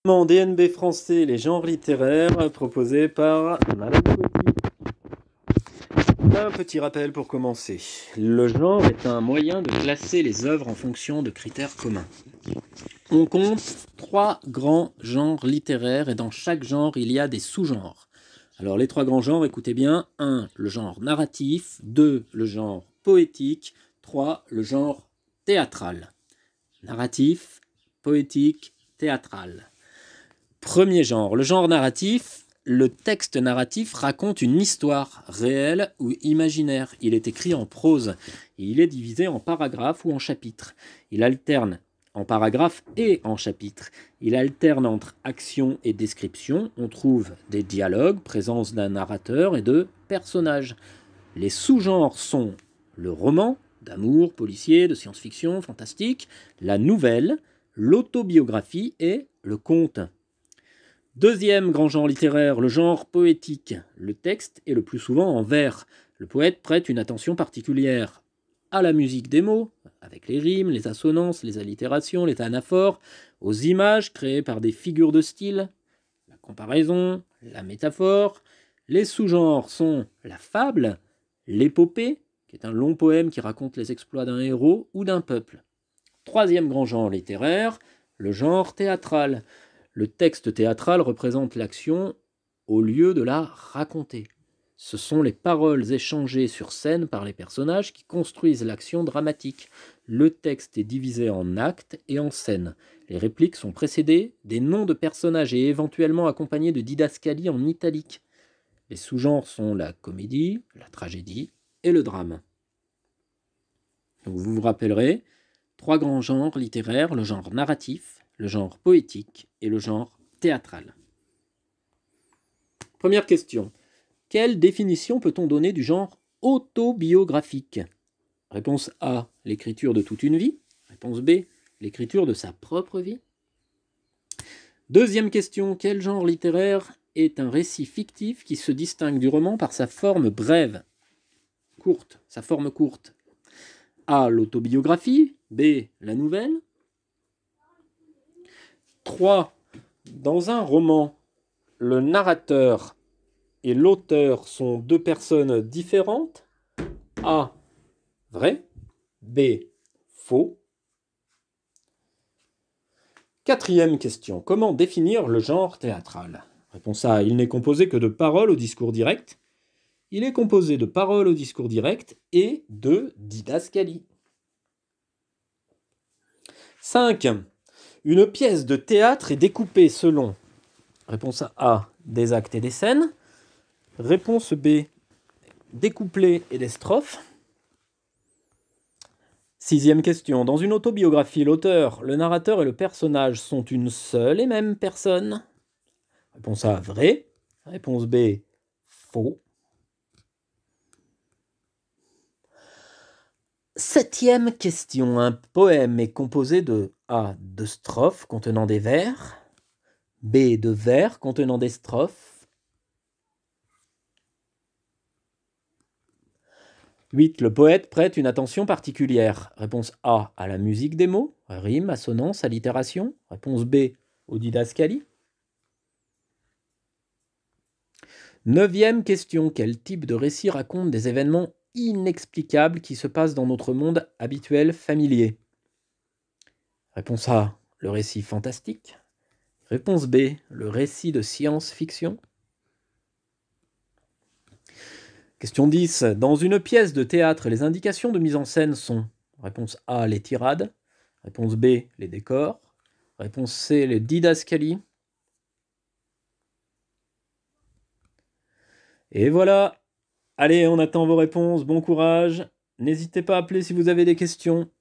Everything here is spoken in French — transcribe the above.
DNB français, les genres littéraires, proposé par Madame Coty. Un petit rappel pour commencer. Le genre est un moyen de classer les œuvres en fonction de critères communs. On compte 3 grands genres littéraires et dans chaque genre, il y a des sous-genres. Alors les 3 grands genres, écoutez bien. 1, le genre narratif. 2, le genre poétique. 3, le genre théâtral. Narratif, poétique, théâtral. Premier genre, le genre narratif. Le texte narratif raconte une histoire réelle ou imaginaire. Il est écrit en prose. Et il est divisé en paragraphes ou en chapitres. Il alterne en paragraphes et en chapitres. Il alterne entre action et description. On trouve des dialogues, présence d'un narrateur et de personnages. Les sous-genres sont le roman, d'amour, policier, de science-fiction, fantastique, la nouvelle, l'autobiographie et le conte. Deuxième grand genre littéraire, le genre poétique. Le texte est le plus souvent en vers. Le poète prête une attention particulière à la musique des mots, avec les rimes, les assonances, les allitérations, les anaphores, aux images créées par des figures de style, la comparaison, la métaphore. Les sous-genres sont la fable, l'épopée, qui est un long poème qui raconte les exploits d'un héros ou d'un peuple. Troisième grand genre littéraire, le genre théâtral. Le texte théâtral représente l'action au lieu de la raconter. Ce sont les paroles échangées sur scène par les personnages qui construisent l'action dramatique. Le texte est divisé en actes et en scènes. Les répliques sont précédées des noms de personnages et éventuellement accompagnées de didascalies en italique. Les sous-genres sont la comédie, la tragédie et le drame. Donc vous vous rappellerez, 3 grands genres littéraires, le genre narratif, le genre poétique et le genre théâtral. Première question. Quelle définition peut-on donner du genre autobiographique? Réponse A, l'écriture de toute une vie. Réponse B, l'écriture de sa propre vie. Deuxième question. Quel genre littéraire est un récit fictif qui se distingue du roman par sa forme brève, courte, sa forme courte? A, l'autobiographie. B, la nouvelle. 3. Dans un roman, le narrateur et l'auteur sont 2 personnes différentes. A, vrai. B, faux. Quatrième question. Comment définir le genre théâtral? Réponse A, il n'est composé que de paroles au discours direct. Il est composé de paroles au discours direct et de didascalie. 5. Une pièce de théâtre est découpée selon, réponse A, des actes et des scènes. Réponse B, des couplets et des strophes. 6e question. Dans une autobiographie, l'auteur, le narrateur et le personnage sont une seule et même personne. Réponse A, vrai. Réponse B, faux. 7e question. Un poème est composé de A, de strophes contenant des vers. B, de vers contenant des strophes. 8. Le poète prête une attention particulière. Réponse A, à la musique des mots, rime, assonance, allitération. Réponse B, aux didascalies. 9e question. Quel type de récit raconte des événements inexplicables qui se passent dans notre monde habituel familier? Réponse A, le récit fantastique. Réponse B, le récit de science-fiction. Question 10. Dans une pièce de théâtre, les indications de mise en scène sont: réponse A, les tirades. Réponse B, les décors. Réponse C, les didascalies. Et voilà. Allez, on attend vos réponses. Bon courage. N'hésitez pas à appeler si vous avez des questions.